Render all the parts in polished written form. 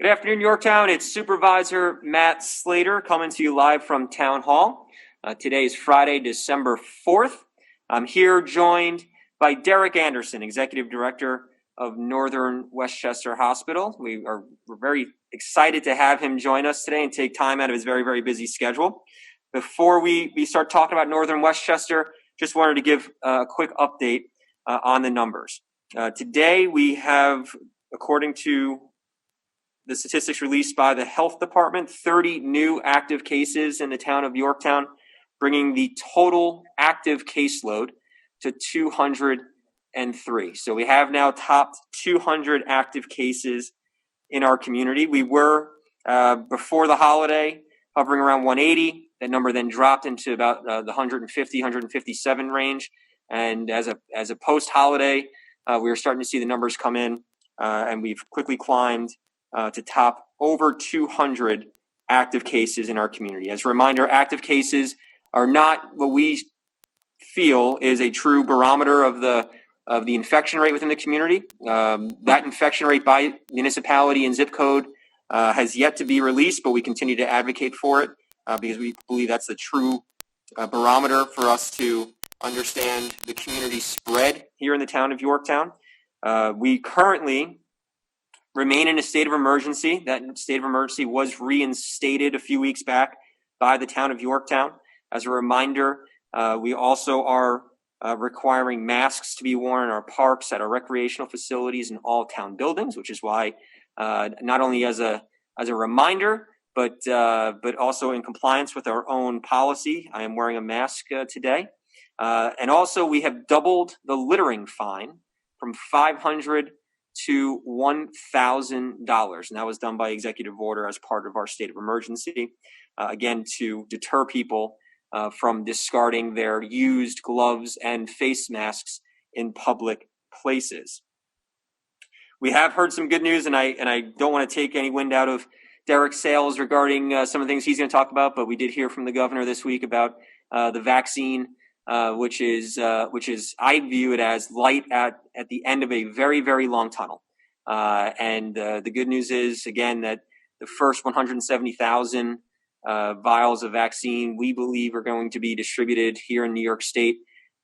Good afternoon, Yorktown. It's Supervisor Matt Slater coming to you live from Town Hall. Today is Friday, December 4th. I'm here joined by Derek Anderson, Executive Director of Northern Westchester Hospital. We're very excited to have him join us today and take time out of his very, very busy schedule. Before we start talking about Northern Westchester, just wanted to give a quick update on the numbers. Today we have, according to the statistics released by the Health Department, 30 new active cases in the town of Yorktown, bringing the total active caseload to 203. So we have now topped 200 active cases in our community. We were, before the holiday, hovering around 180. That number then dropped into about the 150, 157 range. And as a post-holiday, we were starting to see the numbers come in, and we've quickly climbed to top over 200 active cases in our community. As a reminder, active cases are not what we feel is a true barometer of the infection rate within the community. That infection rate by municipality and zip code has yet to be released, but we continue to advocate for it because we believe that's the true barometer for us to understand the community spread here in the town of Yorktown. We currently remain in a state of emergency. That state of emergency was reinstated a few weeks back by the town of Yorktown. As a reminder, we also are requiring masks to be worn in our parks, at our recreational facilities, and all town buildings, which is why not only as a reminder, but also in compliance with our own policy, I am wearing a mask today. And also, we have doubled the littering fine from $500 to $1,000, and that was done by executive order as part of our state of emergency, again, to deter people from discarding their used gloves and face masks in public places. We have heard some good news, and I don't want to take any wind out of Derek's sails regarding some of the things he's going to talk about, but we did hear from the governor this week about the vaccine, which is I view it as light at the end of a very, very long tunnel. And the good news is, again, that the first 170,000 vials of vaccine we believe are going to be distributed here in New York State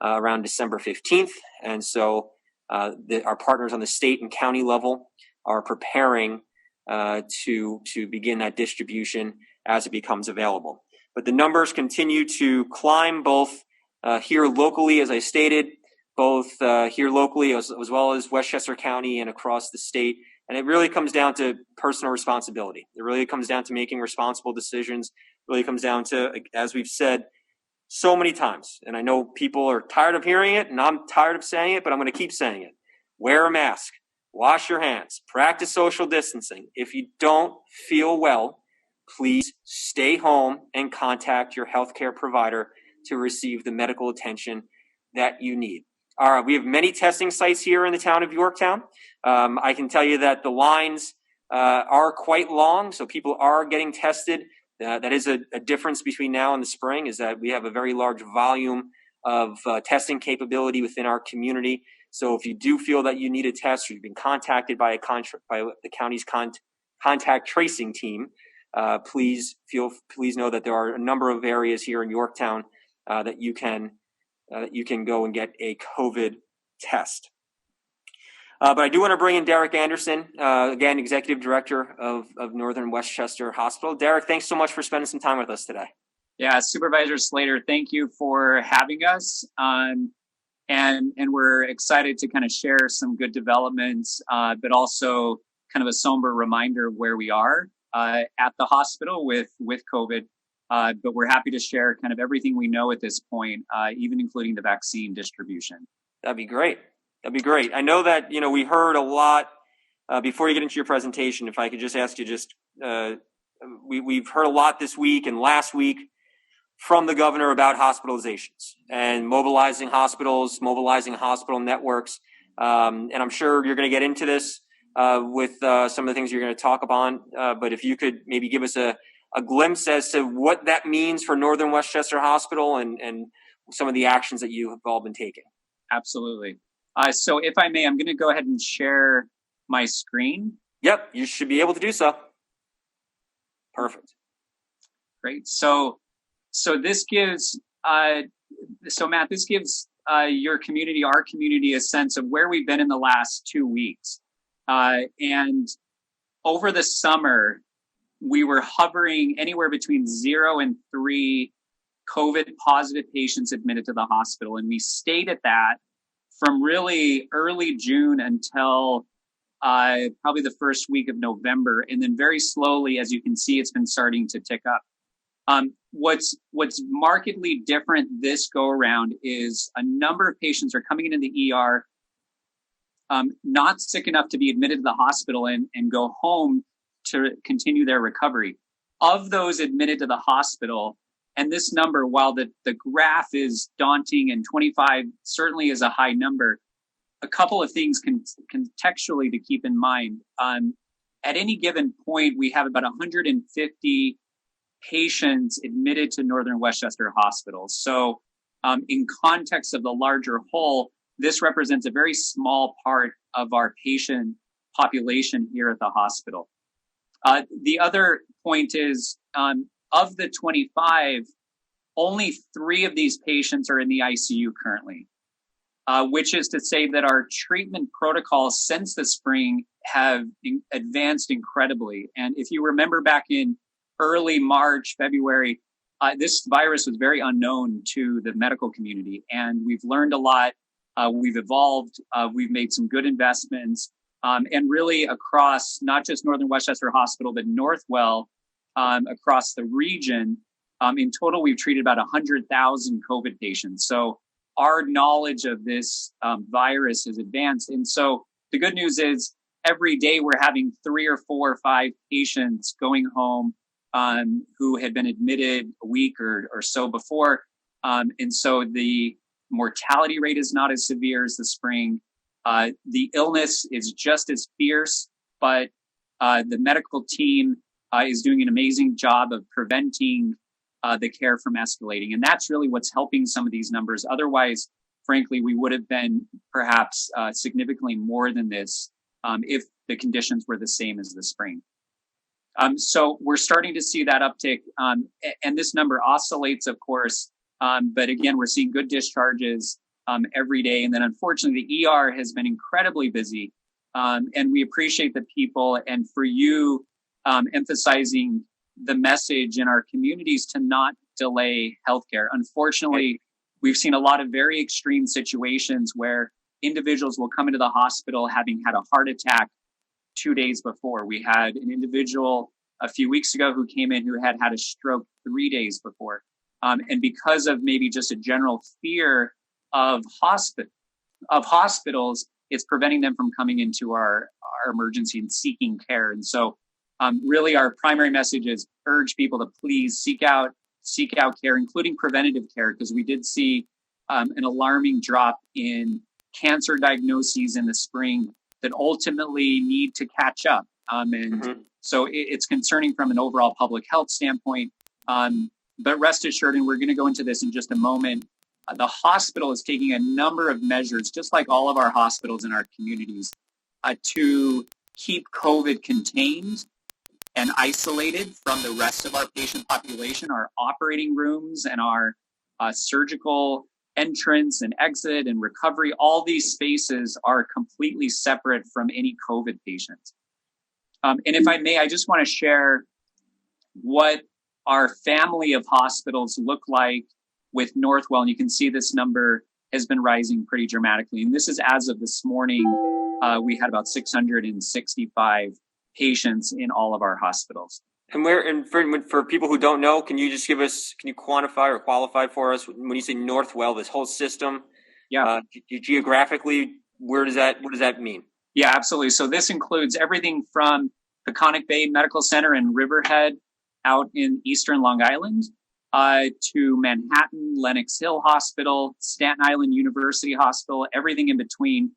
around December 15th. And so our partners on the state and county level are preparing to begin that distribution as it becomes available. But the numbers continue to climb, both here locally, as I stated, both here locally as well as Westchester County and across the state. And it really comes down to personal responsibility. It really comes down to making responsible decisions. It really comes down to, as we've said so many times, and I know people are tired of hearing it, and I'm tired of saying it, but I'm going to keep saying it. Wear a mask. Wash your hands. Practice social distancing. If you don't feel well, please stay home and contact your healthcare provider to receive the medical attention that you need. All right, we have many testing sites here in the town of Yorktown. I can tell you that the lines are quite long, so people are getting tested. That is a difference between now and the spring, is that we have a very large volume of testing capability within our community. So if you do feel that you need a test, or you've been contacted by the county's contact tracing team, please know that there are a number of areas here in Yorktown that you can go and get a COVID test. But I do want to bring in Derek Anderson, again, Executive Director of Northern Westchester Hospital. Derek, thanks so much for spending some time with us today. Yeah, Supervisor Slater, thank you for having us. And we're excited to kind of share some good developments, but also kind of a somber reminder of where we are at the hospital with COVID. But we're happy to share kind of everything we know at this point, even including the vaccine distribution. That'd be great. I know that, we heard a lot before you get into your presentation. If I could just ask you, we've heard a lot this week and last week from the governor about hospitalizations and mobilizing hospitals, mobilizing hospital networks. And I'm sure you're going to get into this with some of the things you're going to talk about. But if you could maybe give us a glimpse as to what that means for Northern Westchester Hospital and some of the actions that you have all been taking. Absolutely. So if I may, I'm going to go ahead and share my screen. Yep, you should be able to do so. Perfect. Great. So this gives, Matt, this gives your community, our community, a sense of where we've been in the last 2 weeks. And over the summer, we were hovering anywhere between 0 and 3 COVID positive patients admitted to the hospital. And we stayed at that from really early June until probably the first week of November. And then very slowly, as you can see, it's been starting to tick up. What's markedly different this go around is a number of patients are coming into the ER, not sick enough to be admitted to the hospital and go home to continue their recovery. Of those admitted to the hospital, and this number, while the graph is daunting and 25 certainly is a high number, a couple of things contextually to keep in mind. At any given point, we have about 150 patients admitted to Northern Westchester Hospital. So in context of the larger whole, this represents a very small part of our patient population here at the hospital. The other point is, of the 25, only 3 of these patients are in the ICU currently, which is to say that our treatment protocols since the spring have advanced incredibly. And if you remember back in early March, February, this virus was very unknown to the medical community. And we've learned a lot. We've evolved. We've made some good investments. And really across not just Northern Westchester Hospital, but Northwell, across the region, in total, we've treated about 100,000 COVID patients. So our knowledge of this virus has advanced. And so the good news is every day we're having 3 or 4 or 5 patients going home who had been admitted a week or so before. And so the mortality rate is not as severe as the spring. The illness is just as fierce, but the medical team is doing an amazing job of preventing the care from escalating. And that's really what's helping some of these numbers. Otherwise, frankly, we would have been perhaps significantly more than this if the conditions were the same as the spring. So we're starting to see that uptick. And this number oscillates, of course. But again, we're seeing good discharges every day. And then unfortunately, the ER has been incredibly busy. And we appreciate the people and for you emphasizing the message in our communities to not delay healthcare. Unfortunately, we've seen a lot of very extreme situations where individuals will come into the hospital having had a heart attack 2 days before. We had an individual a few weeks ago who came in who had a stroke 3 days before. And because of maybe just a general fear of hospitals, it's preventing them from coming into our emergency and seeking care. And so really our primary message is urge people to please seek out care, including preventative care, because we did see an alarming drop in cancer diagnoses in the spring that ultimately need to catch up. So it's concerning from an overall public health standpoint. But rest assured, and we're going to go into this in just a moment, the hospital is taking a number of measures, just like all of our hospitals in our communities, to keep COVID contained and isolated from the rest of our patient population. Our operating rooms and our surgical entrance and exit and recovery, all these spaces are completely separate from any COVID patients. And if I may, I just want to share what our family of hospitals look like with Northwell. And you can see this number has been rising pretty dramatically. And this is as of this morning, we had about 665 patients in all of our hospitals. And for people who don't know, can you quantify or qualify for us when you say Northwell, this whole system? Yeah. Geographically, what does that mean? Yeah, absolutely. So this includes everything from Peconic Bay Medical Center in Riverhead out in eastern Long Island, to Manhattan, Lenox Hill Hospital, Staten Island University Hospital, everything in between,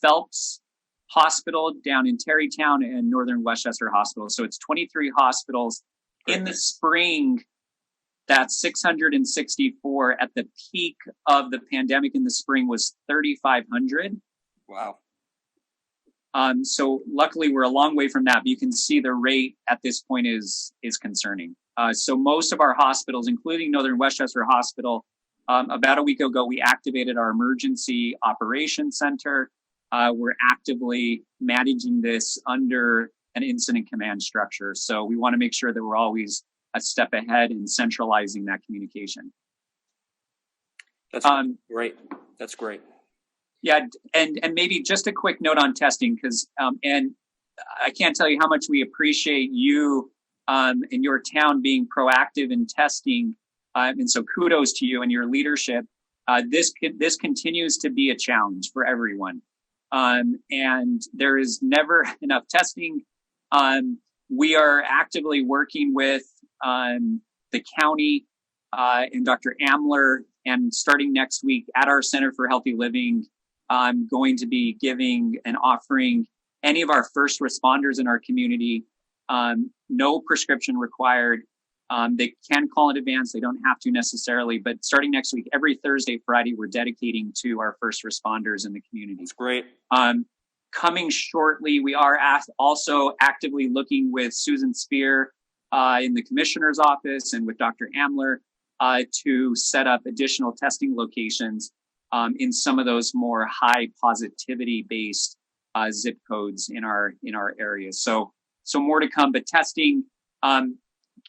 Phelps Hospital down in Tarrytown, and Northern Westchester Hospital. So it's 23 hospitals. In the spring, that's 664. At the peak of the pandemic in the spring was 3,500. Wow. So luckily we're a long way from that, but you can see the rate at this point is concerning. So most of our hospitals, including Northern Westchester Hospital, about a week ago, we activated our emergency operations center. We're actively managing this under an incident command structure. So we want to make sure that we're always a step ahead in centralizing that communication. That's great. That's great. Yeah, and maybe just a quick note on testing, because and I can't tell you how much we appreciate you in your town being proactive in testing, and so kudos to you and your leadership. This continues to be a challenge for everyone, and there is never enough testing. We are actively working with the county and Dr. Amler, and starting next week at our Center for Healthy Living, I'm going to be giving and offering any of our first responders in our community, no prescription required. They can call in advance. They don't have to necessarily, but starting next week, every Thursday, Friday, we're dedicating to our first responders in the community. That's great. Coming shortly, we are also actively looking with Susan Spear in the commissioner's office and with Dr. Amler to set up additional testing locations in some of those more high positivity based zip codes in our areas. So more to come, but testing,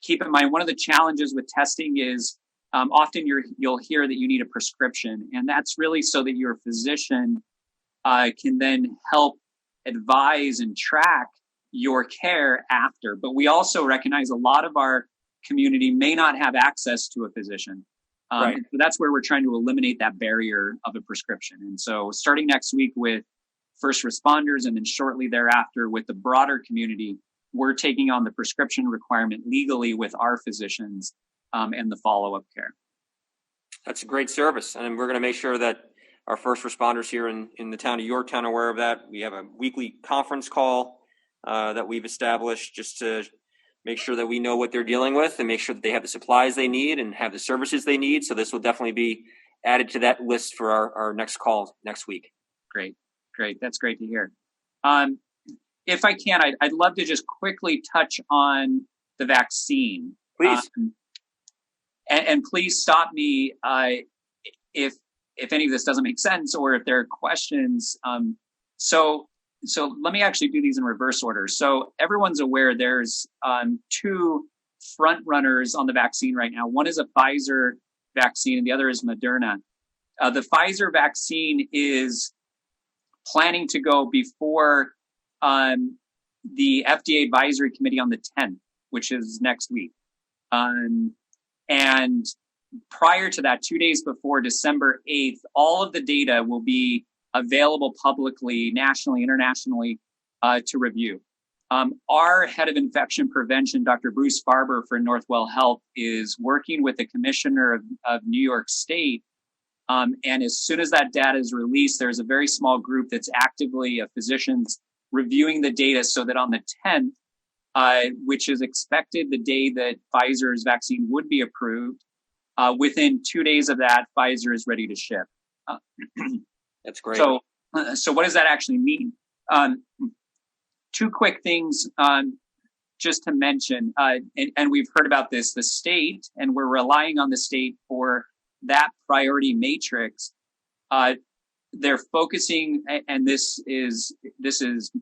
keep in mind, one of the challenges with testing is often you'll hear that you need a prescription, and that's really so that your physician can then help advise and track your care after. But we also recognize a lot of our community may not have access to a physician. Right. So that's where we're trying to eliminate that barrier of a prescription. And so starting next week with first responders, and then shortly thereafter with the broader community, we're taking on the prescription requirement legally with our physicians and the follow-up care. That's a great service. And we're going to make sure that our first responders here in the town of Yorktown are aware of that. We have a weekly conference call that we've established just to make sure that we know what they're dealing with and make sure that they have the supplies they need and have the services they need. So this will definitely be added to that list for our next call next week. Great. That's great to hear. If I can, I'd love to just quickly touch on the vaccine. Please. And please stop me if any of this doesn't make sense or if there are questions. So let me actually do these in reverse order. So everyone's aware there's two front runners on the vaccine right now. One is a Pfizer vaccine and the other is Moderna. The Pfizer vaccine is planning to go before the FDA advisory committee on the 10th, which is next week. And prior to that, 2 days before December 8th, all of the data will be available publicly, nationally, internationally, to review. Our head of infection prevention, Dr. Bruce Barber for Northwell Health, is working with the commissioner of New York State. And as soon as that data is released, there's a very small group that's actively physicians reviewing the data so that on the 10th, which is expected the day that Pfizer's vaccine would be approved, within 2 days of that, Pfizer is ready to ship. That's great. So what does that actually mean? Two quick things just to mention, and we've heard about this, the state, and we're relying on the state for that priority matrix. They're focusing, and this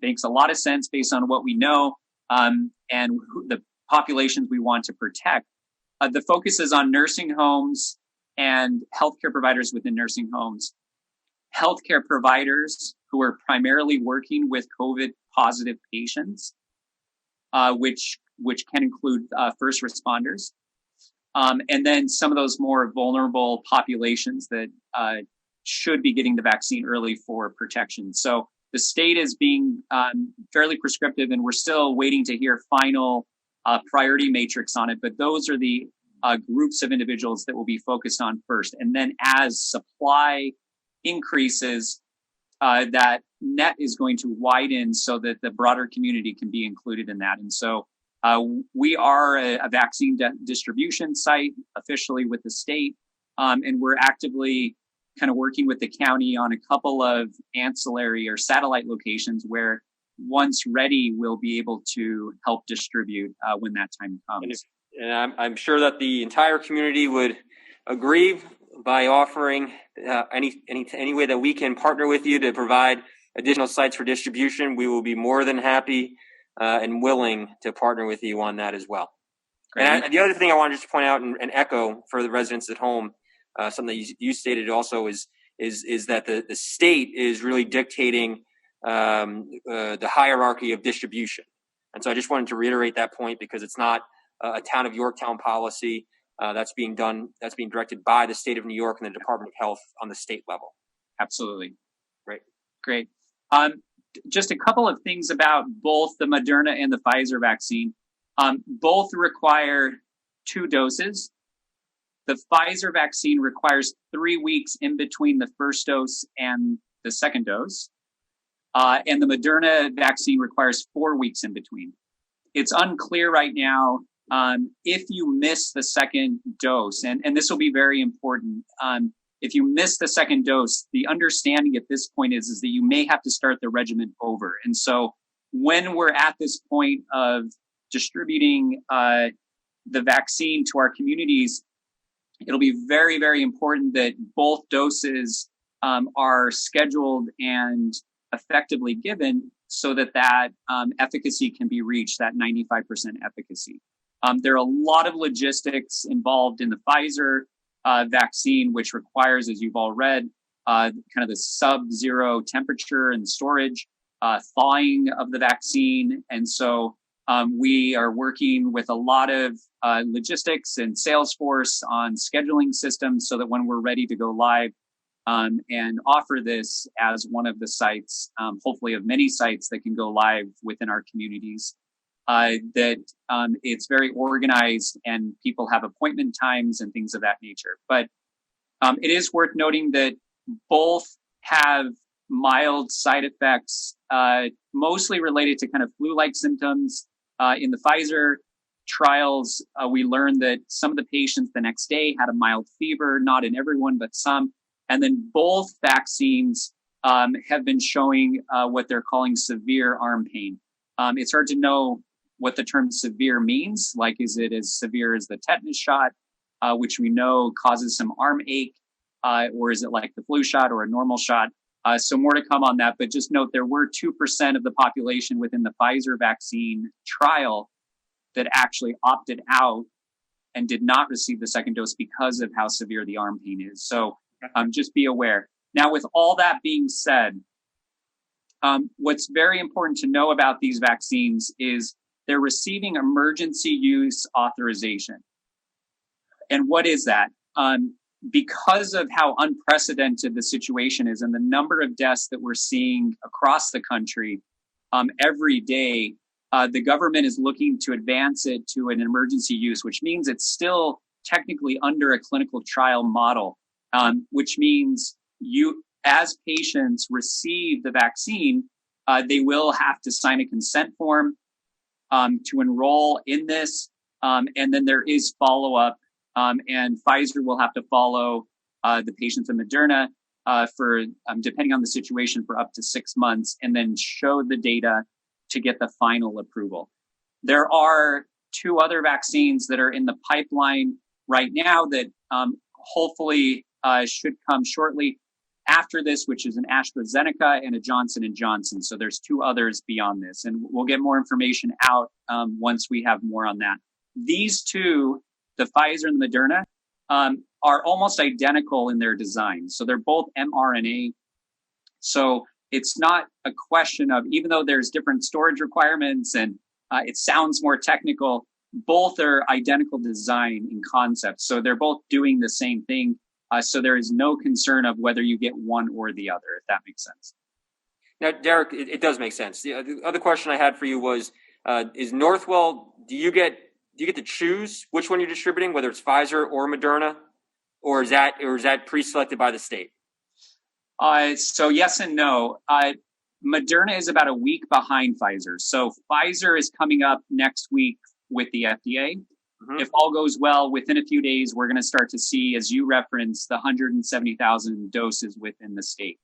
makes a lot of sense based on what we know and the populations we want to protect. The focus is on nursing homes and healthcare providers within nursing homes. Healthcare providers who are primarily working with COVID positive patients, which can include first responders, and then some of those more vulnerable populations that should be getting the vaccine early for protection. So the state is being fairly prescriptive, and we're still waiting to hear final priority matrix on it. But those are the groups of individuals that will be focused on first. And then as supply increases, that net is going to widen so that the broader community can be included in that. And so we are a vaccine distribution site officially with the state, and we're actively kind of working with the county on a couple of ancillary or satellite locations where once ready, we'll be able to help distribute when that time comes. And I'm sure that the entire community would agree by offering any way that we can partner with you to provide additional sites for distribution. We will be more than happy and willing to partner with you on that as well. Great. And the other thing I wanted to point out and echo for the residents at home, something that you stated also is that the state is really dictating the hierarchy of distribution. And so I just wanted to reiterate that point because it's not a town of Yorktown policy that's being directed by the state of New York and the Department of Health on the state level. Absolutely. Great. Just a couple of things about both the Moderna and the Pfizer vaccine. Both require 2 doses. The Pfizer vaccine requires 3 weeks in between the first dose and the second dose. And the Moderna vaccine requires 4 weeks in between. It's unclear right now if you miss the second dose, and this will be very important. If you miss the second dose, the understanding at this point is that you may have to start the regimen over. And so when we're at this point of distributing the vaccine to our communities, it'll be very, very important that both doses are scheduled and effectively given so that efficacy can be reached, that 95% efficacy. There are a lot of logistics involved in the Pfizer vaccine, which requires, as you've all read, kind of the sub-zero temperature and storage, thawing of the vaccine. And so we are working with a lot of logistics and Salesforce on scheduling systems so that when we're ready to go live and offer this as one of the sites, hopefully of many sites that can go live within our communities, that it's very organized and people have appointment times and things of that nature. But it is worth noting that both have mild side effects, mostly related to kind of flu-like symptoms. In the Pfizer trials, we learned that some of the patients the next day had a mild fever, not in everyone, but some. And then both vaccines have been showing what they're calling severe arm pain. It's hard to know what the term severe means. Like, is it as severe as the tetanus shot, which we know causes some arm ache, or is it like the flu shot or a normal shot? So more to come on that, but just note there were 2% of the population within the Pfizer vaccine trial that actually opted out and did not receive the second dose because of how severe the arm pain is. So just be aware. Now, with all that being said, what's very important to know about these vaccines is they're receiving emergency use authorization. And what is that? Because of how unprecedented the situation is and the number of deaths that we're seeing across the country every day, the government is looking to advance it to an emergency use, which means it's still technically under a clinical trial model, which means you, as patients receive the vaccine, they will have to sign a consent form to enroll in this. And then there is follow-up. And Pfizer will have to follow the patients in Moderna for, depending on the situation, for up to 6 months, and then show the data to get the final approval. There are 2 other vaccines that are in the pipeline right now that hopefully should come shortly after this, which is an AstraZeneca and a Johnson & Johnson. So there's 2 others beyond this, and we'll get more information out once we have more on that. These 2, the Pfizer and the Moderna, are almost identical in their design. So they're both mRNA. So it's not a question of, even though there's different storage requirements and it sounds more technical, both are identical design in concept. So they're both doing the same thing. So there is no concern of whether you get one or the other, if that makes sense. Now, Derek, it does make sense. The other question I had for you was, is Northwell, do you get to choose which one you're distributing, whether it's Pfizer or Moderna, or is that pre-selected by the state? So yes and no. Moderna is about a week behind Pfizer. So Pfizer is coming up next week with the FDA. Mm-hmm. If all goes well, within a few days, we're going to start to see, as you referenced, the 170,000 doses within the state.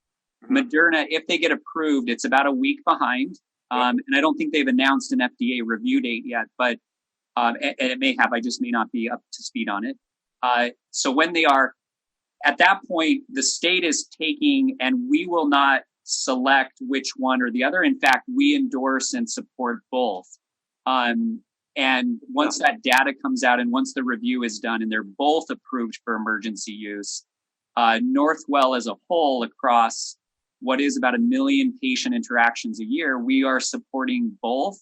Mm-hmm. Moderna, if they get approved, it's about a week behind. And I don't think they've announced an FDA review date yet, but and it may have. I just may not be up to speed on it. So when they are at that point, the state is taking, and we will not select which one or the other. In fact, we endorse and support both. And once that data comes out and once the review is done and they're both approved for emergency use, Northwell as a whole, across what is about 1 million patient interactions a year, we are supporting both.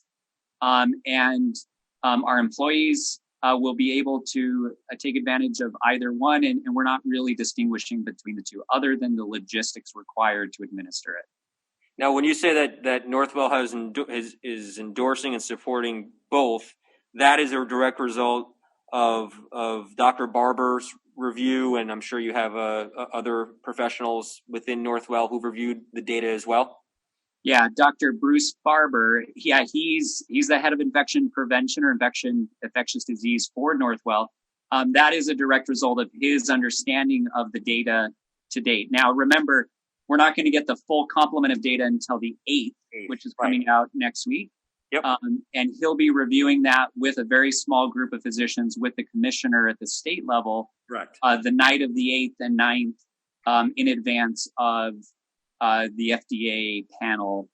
And our employees will be able to take advantage of either one. And we're not really distinguishing between the two other than the logistics required to administer it. Now, when you say that Northwell is endorsing and supporting both, that is a direct result of Dr. Barber's review, and I'm sure you have other professionals within Northwell who've reviewed the data as well. Yeah, Dr. Bruce Barber. Yeah, he's the head of infection prevention or infectious disease for Northwell. That is a direct result of his understanding of the data to date. Now, remember, we're not going to get the full complement of data until the 8th, which is coming out next week. Yep. And he'll be reviewing that with a very small group of physicians with the commissioner at the state level. Correct. The night of the 8th and 9th, in advance of the FDA panel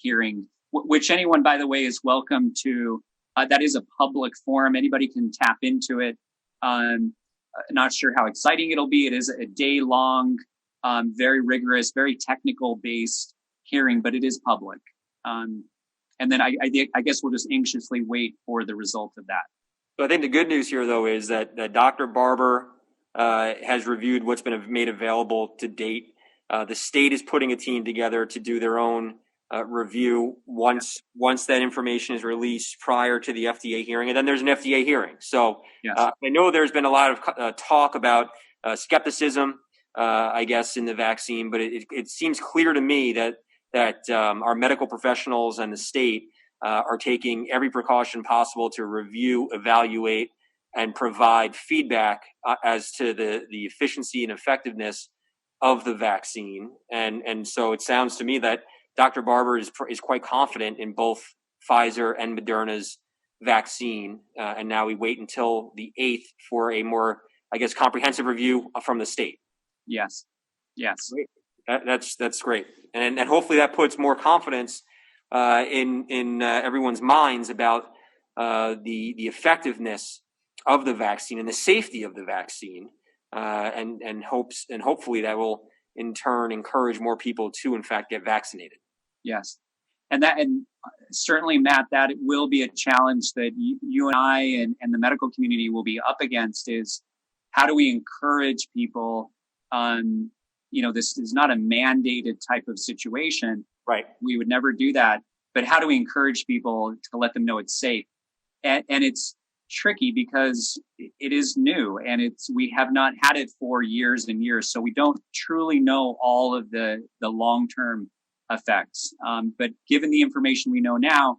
hearing, which anyone, by the way, is welcome to. That is a public forum. Anybody can tap into it. Not sure how exciting it'll be. It is a day-long, very rigorous, very technical-based hearing, but it is public. And then I guess we'll just anxiously wait for the result of that. So I think the good news here, though, is that Dr. Barber has reviewed what's been made available to date. The state is putting a team together to do their own review once that information is released prior to the FDA hearing, and then there's an FDA hearing. So yes. I know there's been a lot of talk about skepticism, I guess, in the vaccine, but it seems clear to me that our medical professionals and the state are taking every precaution possible to review, evaluate, and provide feedback as to the efficiency and effectiveness of the vaccine. And so it sounds to me that Dr. Barber is quite confident in both Pfizer and Moderna's vaccine. And now we wait until the 8th for a more, I guess, comprehensive review from the state. Yes. Great. That's great. And hopefully that puts more confidence in everyone's minds about the effectiveness of the vaccine and the safety of the vaccine, and hopefully that will in turn encourage more people to in fact get vaccinated. Yes, and certainly, Matt, that will be a challenge that you and I and the medical community will be up against. Is how do we encourage people? This is not a mandated type of situation. Right. We would never do that. But how do we encourage people to let them know it's safe? And it's tricky because it is new and we have not had it for years and years. So we don't truly know all of the long-term effects. But given the information we know now,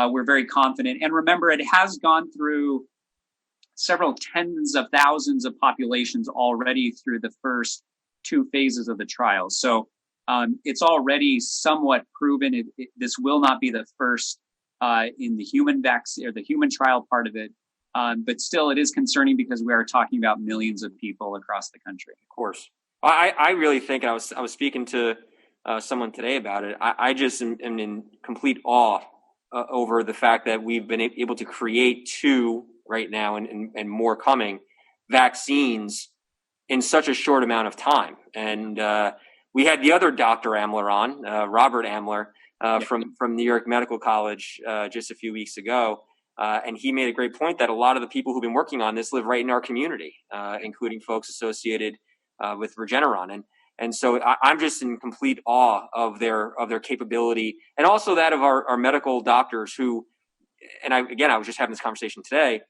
we're very confident. And remember, it has gone through several tens of thousands of populations already through the first 2 phases of the trial. So it's already somewhat proven. This will not be the first in the human vaccine or the human trial part of it. But still, it is concerning because we are talking about millions of people across the country. Of course. I really think I was speaking to someone today about it. I just am in complete awe over the fact that we've been able to create 2 right now and more coming vaccines in such a short amount of time. And we had the other Dr. Amler on, Robert Amler, from New York Medical College just a few weeks ago. And he made a great point that a lot of the people who've been working on this live right in our community, including folks associated with Regeneron. And so I'm just in complete awe of their capability, and also that of our medical doctors who, and I was just having this conversation today,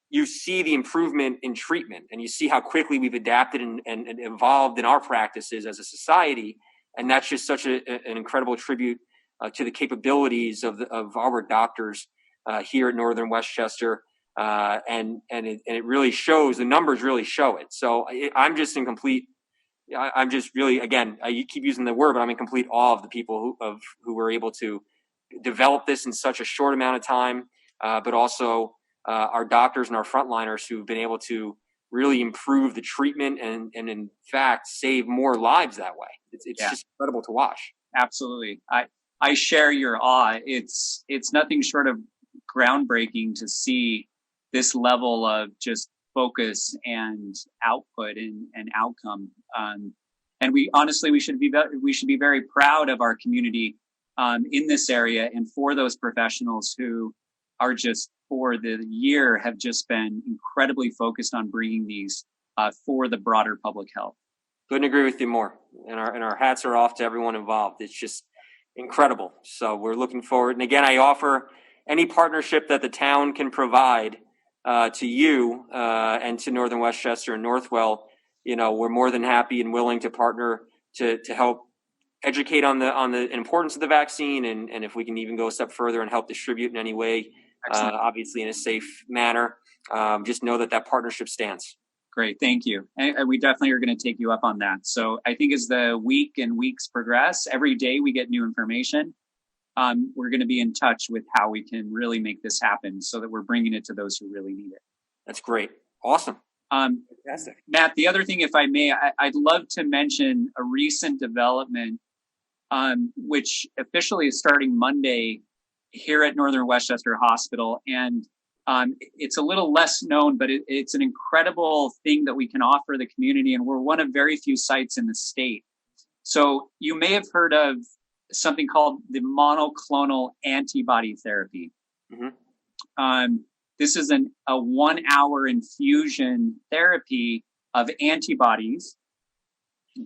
you see the improvement in treatment and you see how quickly we've adapted and evolved in our practices as a society. And that's just such an incredible tribute to the capabilities of our doctors here at Northern Westchester. And it really shows, the numbers really show it. So I'm just really, again, you keep using the word, but I'm in complete awe of the people who were able to developed this in such a short amount of time, but also our doctors and our frontliners who've been able to really improve the treatment and in fact save more lives that way. It's just incredible to watch. Absolutely. I share your awe. It's nothing short of groundbreaking to see this level of just focus and output and outcome. And we should be very proud of our community in this area and for those professionals who are just for the year have just been incredibly focused on bringing these for the broader public health. Couldn't agree with you more. And our hats are off to everyone involved. It's just incredible. So we're looking forward. And again, I offer any partnership that the town can provide to you and to Northern Westchester and Northwell. We're more than happy and willing to partner to help educate on the importance of the vaccine, and if we can even go a step further and help distribute in any way, obviously in a safe manner. Just know that partnership stands. Great, thank you. And we definitely are going to take you up on that. So I think as the week and weeks progress, every day we get new information. We're going to be in touch with how we can really make this happen so that we're bringing it to those who really need it. That's great. Awesome. Fantastic. Matt, the other thing, if I may, I'd love to mention a recent development, which officially is starting Monday here at Northern Westchester Hospital. And it's a little less known, but it's an incredible thing that we can offer the community. And we're one of very few sites in the state. So you may have heard of something called the monoclonal antibody therapy. Mm-hmm. This is a 1 hour infusion therapy of antibodies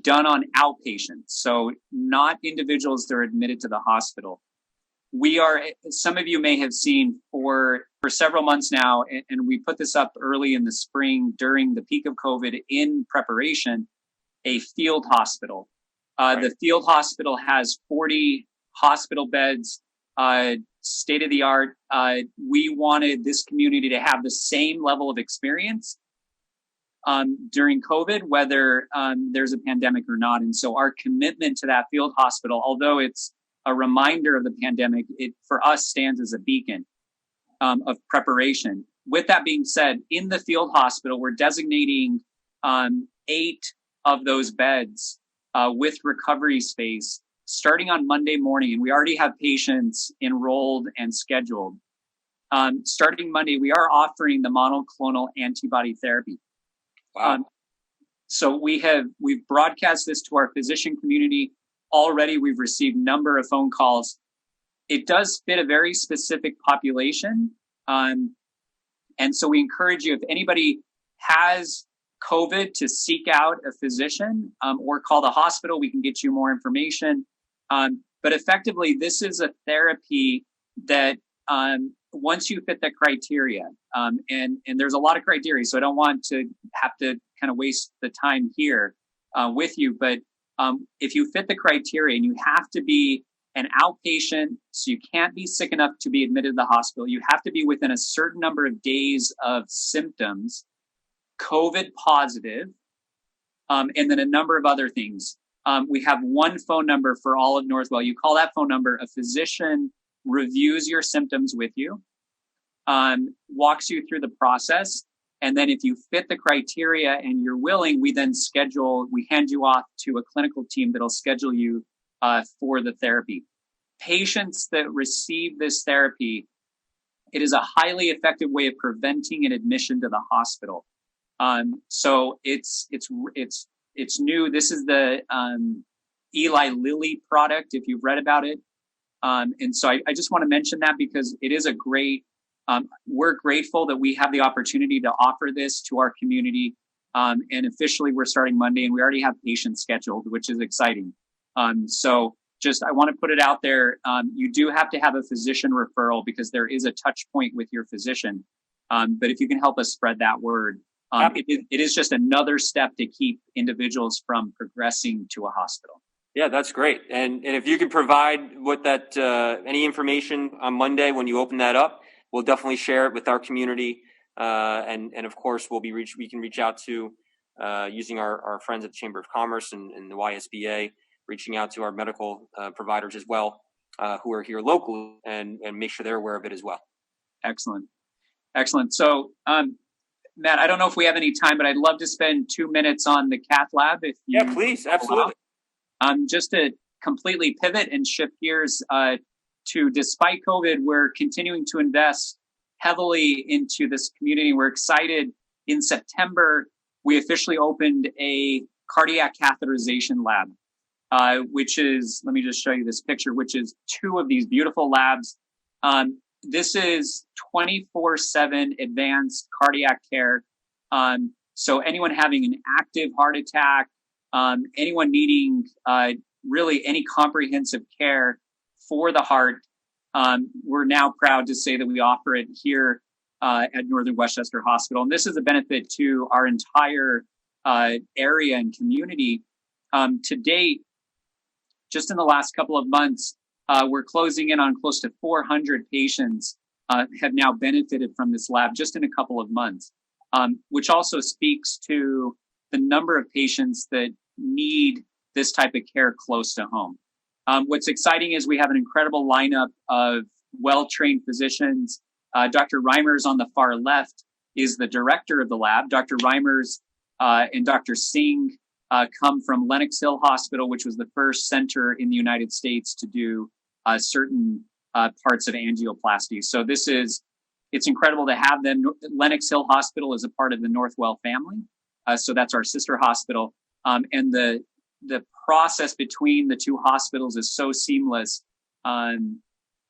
done on outpatients. So not individuals that are admitted to the hospital. Some of you may have seen for several months now, and we put this up early in the spring during the peak of COVID in preparation, a field hospital. Right. The field hospital has 40 hospital beds, state of the art. We wanted this community to have the same level of experience during COVID, whether there's a pandemic or not. And so our commitment to that field hospital, although it's a reminder of the pandemic, it for us stands as a beacon of preparation. With that being said, in the field hospital, we're designating 8 of those beds with recovery space starting on Monday morning. And we already have patients enrolled and scheduled. Starting Monday, we are offering the monoclonal antibody therapy. Wow. So we've broadcast this to our physician community. Already we've received a number of phone calls. It does fit a very specific population. And so we encourage you, if anybody has COVID, to seek out a physician or call the hospital. We can get you more information. But effectively, this is a therapy that once you fit the criteria, and there's a lot of criteria, so I don't want to have to kind of waste the time here with you. But if you fit the criteria, and you have to be an outpatient, so you can't be sick enough to be admitted to the hospital. You have to be within a certain number of days of symptoms, COVID positive, and then a number of other things. We have one phone number for all of Northwell. You call that phone number, a physician reviews your symptoms with you, walks you through the process. And then if you fit the criteria and you're willing, we hand you off to a clinical team that'll schedule you for the therapy. Patients that receive this therapy, it is a highly effective way of preventing an admission to the hospital. So it's new. This is the Eli Lilly product, if you've read about it. And so I just want to mention that because it is a great, we're grateful that we have the opportunity to offer this to our community. And officially we're starting Monday, and we already have patients scheduled, which is exciting. So just, I want to put it out there. You do have to have a physician referral because there is a touch point with your physician. But if you can help us spread that word, it is just another step to keep individuals from progressing to a hospital. Yeah, that's great. And if you can provide what that any information on Monday when you open that up, we'll definitely share it with our community. And of course, we can reach out to using our friends at the Chamber of Commerce and the YSBA, reaching out to our medical providers as well. who are here locally and make sure they're aware of it as well. Excellent. Excellent. So, Matt, I don't know if we have any time, but I'd love to spend 2 minutes on the cath lab. If you Yeah, please. Absolutely. Just to completely pivot and shift gears to, despite COVID, we're continuing to invest heavily into this community. We're excited. In September, we officially opened a cardiac catheterization lab, which is, let me just show you this picture, which is 2 of these beautiful labs. This is 24/7 advanced cardiac care. So anyone having an active heart attack, anyone needing really any comprehensive care for the heart, we're now proud to say that we offer it here at Northern Westchester Hospital. And this is a benefit to our entire area and community. To date, just in the last couple of months, we're closing in on close to 400 patients have now benefited from this lab just in a couple of months, which also speaks to the number of patients that need this type of care close to home. What's exciting is we have an incredible lineup of well-trained physicians. Dr. Reimers on the far left is the director of the lab. Dr. Reimers and Dr. Singh come from Lenox Hill Hospital, which was the first center in the United States to do certain parts of angioplasty. So it's incredible to have them. Lenox Hill Hospital is a part of the Northwell family. So that's our sister hospital. And the process between the 2 hospitals is so seamless.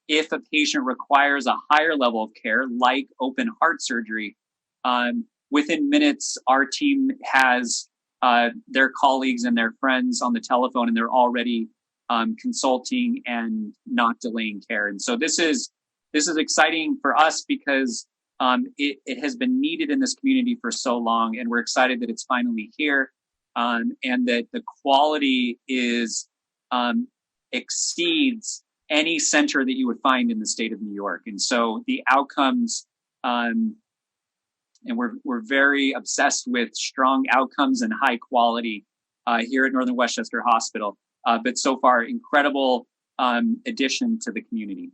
If a patient requires a higher level of care, like open heart surgery, within minutes, our team has their colleagues and their friends on the telephone, and they're already consulting and not delaying care. And so this is exciting for us because it has been needed in this community for so long, and we're excited that it's finally here, and that the quality exceeds any center that you would find in the state of New York. And so the outcomes, and we're very obsessed with strong outcomes and high quality here at Northern Westchester Hospital. But so far, incredible addition to the community.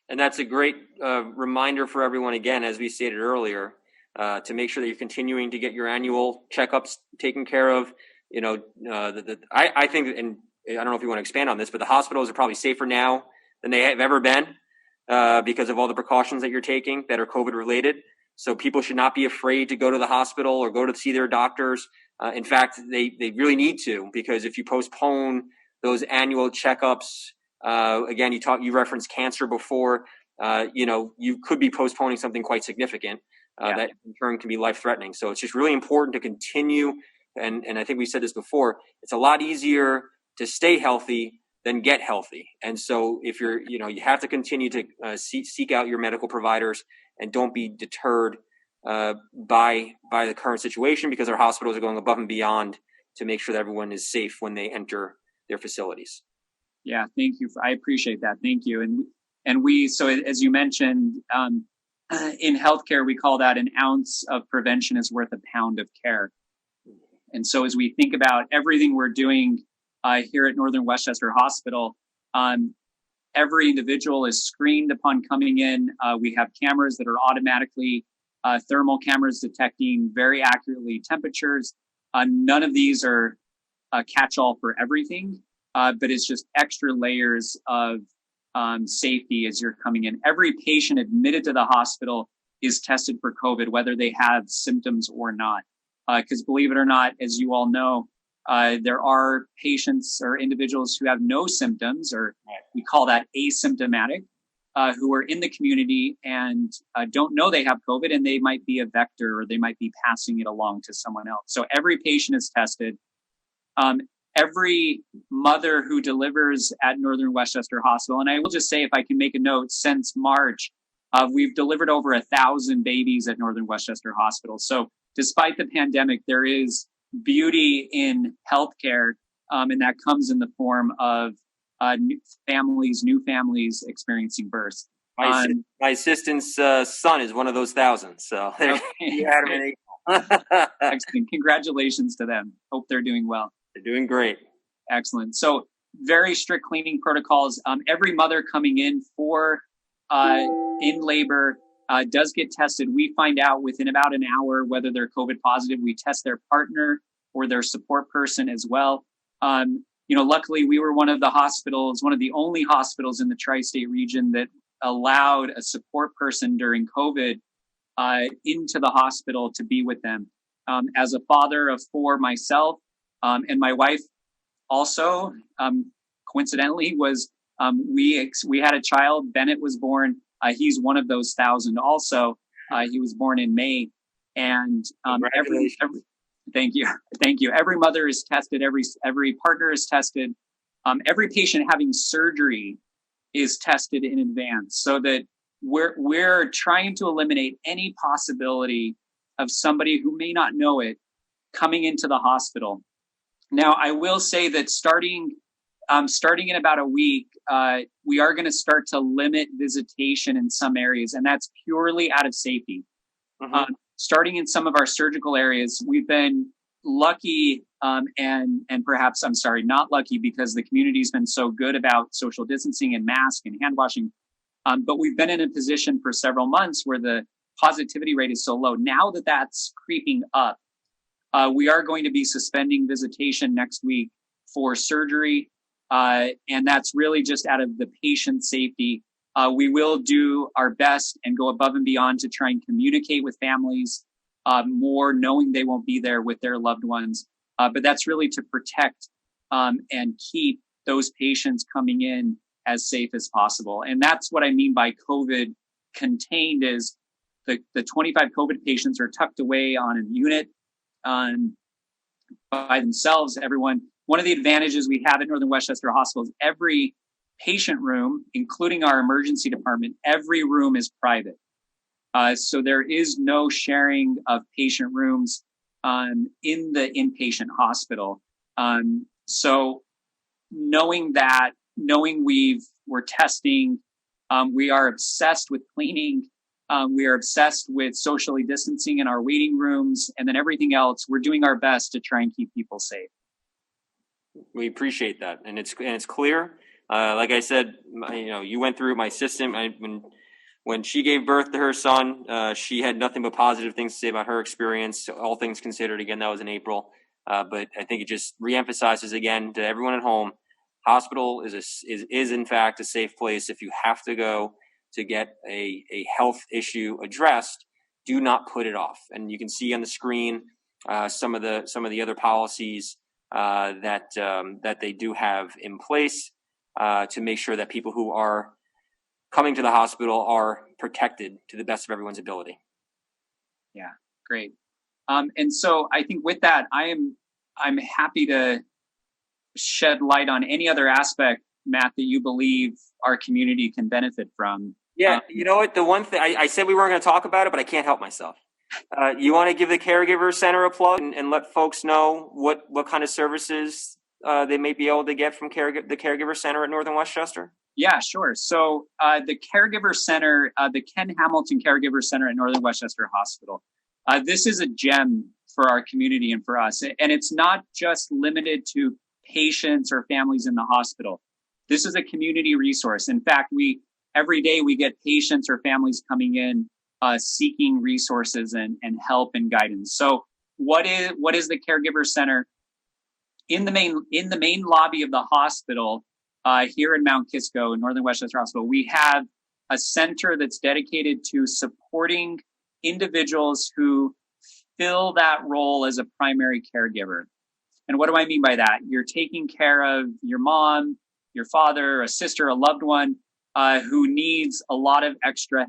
And that's a great reminder for everyone, again, as we stated earlier, to make sure that you're continuing to get your annual checkups taken care of. I think, and I don't know if you want to expand on this, but the hospitals are probably safer now than they have ever been because of all the precautions that you're taking that are COVID related. So people should not be afraid to go to the hospital or go to see their doctors. In fact, they really need to, because if you postpone those annual checkups, again, you referenced cancer before, you could be postponing something quite significant that in turn can be life-threatening. So it's just really important to continue. And I think we said this before, it's a lot easier to stay healthy than get healthy. And so if you have to continue to seek out your medical providers and don't be deterred by the current situation, because our hospitals are going above and beyond to make sure that everyone is safe when they enter their facilities. Yeah, thank you. I appreciate that. Thank you. And so as you mentioned, in healthcare, we call that an ounce of prevention is worth a pound of care. And so as we think about everything we're doing here at Northern Westchester Hospital, every individual is screened upon coming in. We have cameras that are automatically thermal cameras detecting very accurately temperatures. None of these are a catch-all for everything, but it's just extra layers of safety as you're coming in. Every patient admitted to the hospital is tested for COVID, whether they have symptoms or not. Because believe it or not, as you all know, there are patients or individuals who have no symptoms, or we call that asymptomatic, who are in the community and don't know they have COVID, and they might be a vector or they might be passing it along to someone else. So every patient is tested. Every mother who delivers at Northern Westchester Hospital, and I will just say, if I can make a note, since March, we've delivered over 1,000 babies at Northern Westchester Hospital. So despite the pandemic, there is beauty in healthcare, and that comes in the form of new families experiencing births. My assistant's son is one of those 1,000. So excellent. Congratulations to them. Hope they're doing well. They're doing great. Excellent. So very strict cleaning protocols. Every mother coming in in labor does get tested. We find out within about an hour whether they're COVID positive. We test their partner or their support person as well. Luckily, we were one of the only hospitals in the tri-state region that allowed a support person during COVID into the hospital to be with them. As a father of 4 myself, and my wife also, coincidentally, we had a child. Bennett was born. He's one of those 1,000 also. He was born in May. And thank you. Every mother is tested. Every partner is tested. Every patient having surgery is tested in advance, so that we're trying to eliminate any possibility of somebody who may not know it coming into the hospital. Now, I will say that starting in about a week, we are going to start to limit visitation in some areas, and that's purely out of safety. Mm-hmm. Starting in some of our surgical areas, we've been lucky, and perhaps, not lucky, because the community's been so good about social distancing and mask and hand washing. But we've been in a position for several months where the positivity rate is so low. Now that that's creeping up, we are going to be suspending visitation next week for surgery. And that's really just out of the patient safety. We will do our best and go above and beyond to try and communicate with families more, knowing they won't be there with their loved ones. But that's really to protect and keep those patients coming in as safe as possible. And that's what I mean by COVID contained, is the 25 COVID patients are tucked away on a unit by themselves. One of the advantages we have at Northern Westchester Hospital is every patient room, including our emergency department, every room is private. So there is no sharing of patient rooms in the inpatient hospital. So knowing we're testing, we are obsessed with cleaning. We are obsessed with socially distancing in our waiting rooms, and then everything else, we're doing our best to try and keep people safe. We appreciate that, and it's clear. Like I said, you went through my system. When she gave birth to her son, she had nothing but positive things to say about her experience. All things considered, again, that was in April. But I think it just reemphasizes again to everyone at home: hospital is in fact a safe place. If you have to go to get a health issue addressed, do not put it off. And you can see on the screen some of the other policies that they do have in place to make sure that people who are coming to the hospital are protected to the best of everyone's ability. Yeah, great. And so I think with that, I'm happy to shed light on any other aspect, Matt, that you believe our community can benefit from. Yeah, you know what? The one thing I said we weren't going to talk about it, but I can't help myself. You want to give the Caregiver Center a plug and let folks know what kind of services they may be able to get from the Caregiver Center at Northern Westchester? Yeah, sure. So the Caregiver Center, the Ken Hamilton Caregiver Center at Northern Westchester Hospital, this is a gem for our community and for us. And it's not just limited to patients or families in the hospital. This is a community resource. In fact, every day we get patients or families coming in seeking resources and help and guidance. So what is the Caregiver Center? In the main lobby of the hospital, here in Mount Kisco, Northern Westchester Hospital, we have a center that's dedicated to supporting individuals who fill that role as a primary caregiver. And what do I mean by that? You're taking care of your mom, your father, a sister, a loved one who needs a lot of extra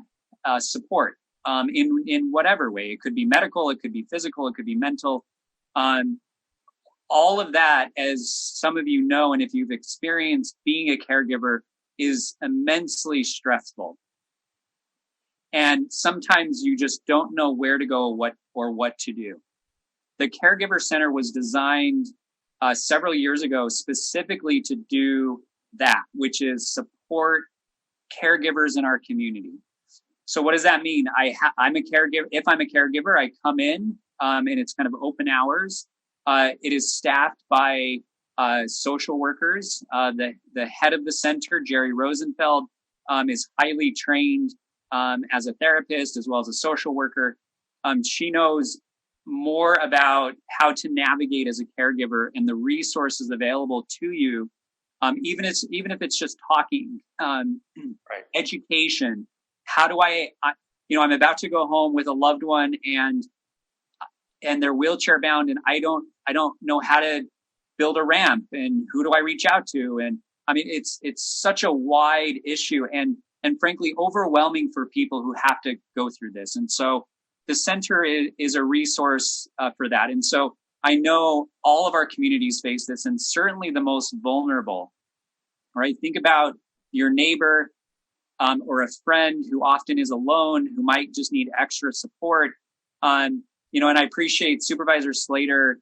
support in whatever way. It could be medical, it could be physical, it could be mental. All of that, as some of you know, and if you've experienced being a caregiver, is immensely stressful. And sometimes you just don't know where to go or what to do. The Caregiver Center was designed several years ago specifically to do that, which is support caregivers in our community. So what does that mean? I'm a caregiver. If I'm a caregiver, I come in and it's kind of open hours. It is staffed by social workers. The head of the center, Jerry Rosenfeld, is highly trained as a therapist as well as a social worker. She knows more about how to navigate as a caregiver and the resources available to you, even if it's just talking, Right. education. How do I'm about to go home with a loved one and they're wheelchair bound, and I don't know how to build a ramp, and who do I reach out to? And I mean, it's such a wide issue and frankly overwhelming for people who have to go through this. And so the center is a resource for that. And so I know all of our communities face this, and certainly the most vulnerable. Right? Think about your neighbor or a friend who often is alone, who might just need extra support. And I appreciate Supervisor Slater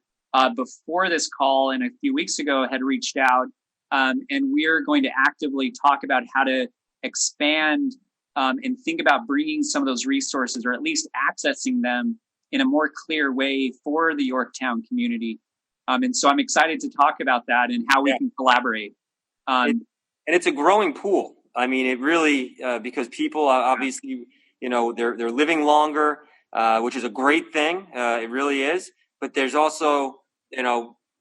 before this call and a few weeks ago had reached out, and we're going to actively talk about how to expand and think about bringing some of those resources, or at least accessing them in a more clear way for the Yorktown community. And so I'm excited to talk about that and how we can collaborate. And it's a growing pool. I mean, it really, because people obviously, they're living longer, which is a great thing. It really is. But there's also,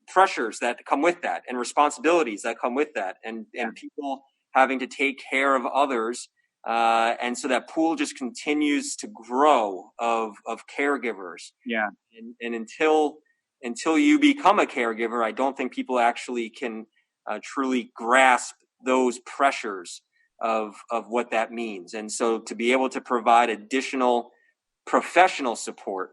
pressures that come with that and responsibilities that come with that, and people having to take care of others. And so that pool just continues to grow of caregivers. Yeah. And until you become a caregiver, I don't think people actually can truly grasp those pressures of what that means. And so to be able to provide additional professional support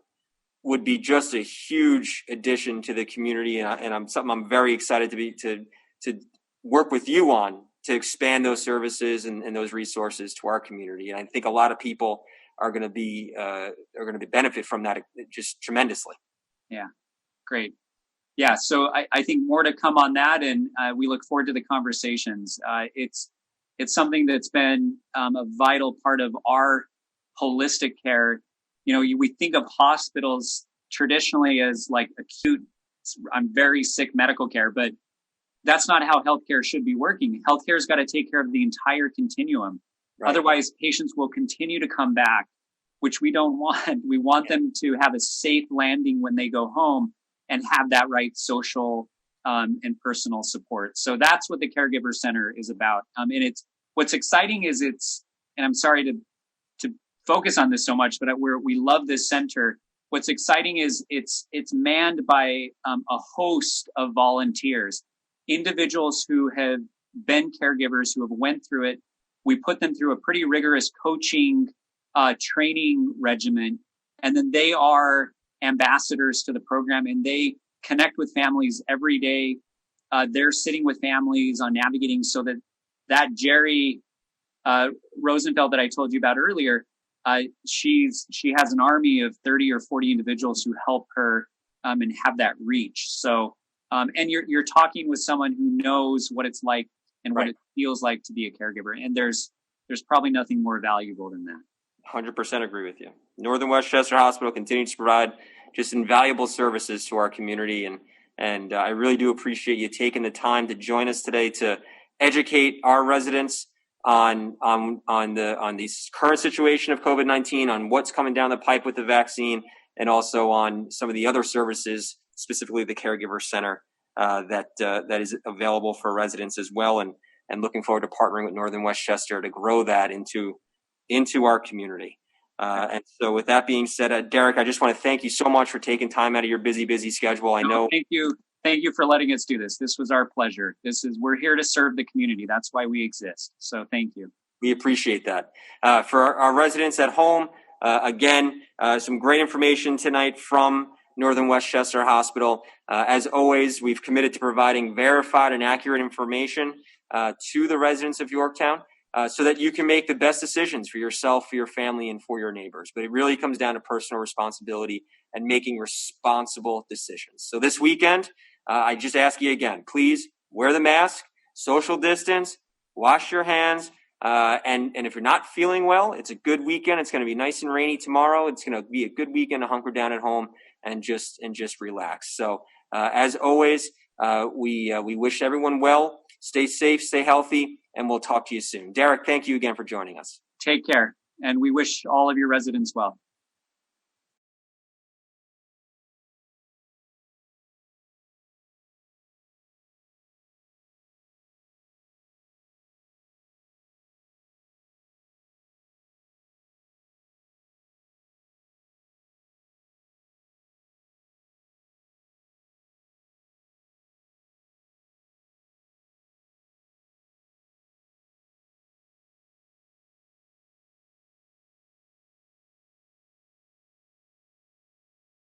would be just a huge addition to the community. And something I'm very excited to work with you on, to expand those services and those resources to our community. And I think a lot of people are going to benefit from that just tremendously. Yeah, great. Yeah, so I think more to come on that, and we look forward to the conversations. It's something that's been a vital part of our holistic care. We think of hospitals traditionally as like acute, I'm very sick medical care, but that's not how healthcare should be working. Healthcare's got to take care of the entire continuum. Right. Otherwise, patients will continue to come back, which we don't want. We want them to have a safe landing when they go home and have that right social and personal support. So that's what the Caregiver Center is about. And what's exciting is and I'm sorry to focus on this so much, but we love this center. What's exciting is it's manned by a host of volunteers, individuals who have been caregivers, who have went through it. We put them through a pretty rigorous coaching training regimen, and then they are ambassadors to the program, and they connect with families every day. They're sitting with families on navigating, so that Jerry Rosenfeld that I told you about earlier, she has an army of 30 or 40 individuals who help her and have that reach. So, and you're talking with someone who knows what it's like and what it feels like to be a caregiver. And there's probably nothing more valuable than that. 100% agree with you. Northern Westchester Hospital continues to provide just invaluable services to our community, and I really do appreciate you taking the time to join us today to educate our residents on the current situation of COVID-19, on what's coming down the pipe with the vaccine, and also on some of the other services, specifically the Caregiver Center that is available for residents as well, and looking forward to partnering with Northern Westchester to grow that into our community. And so with that being said, Derek, I just want to thank you so much for taking time out of your busy schedule. Thank you. Thank you for letting us do this. This was our pleasure. We're here to serve the community. That's why we exist. So thank you. We appreciate that. For our residents at home, again, some great information tonight from Northern Westchester Hospital. As always, we've committed to providing verified and accurate information to the residents of Yorktown, so that you can make the best decisions for yourself, for your family, and for your neighbors. But it really comes down to personal responsibility and making responsible decisions. So this weekend, I just ask you again, please wear the mask, social distance, wash your hands, and if you're not feeling well, it's a good weekend. It's going to be nice and rainy tomorrow. It's going to be a good weekend to hunker down at home and just relax. So as always, we wish everyone well. Stay safe, stay healthy, and we'll talk to you soon. Derek, thank you again for joining us. Take care. And we wish all of your residents well.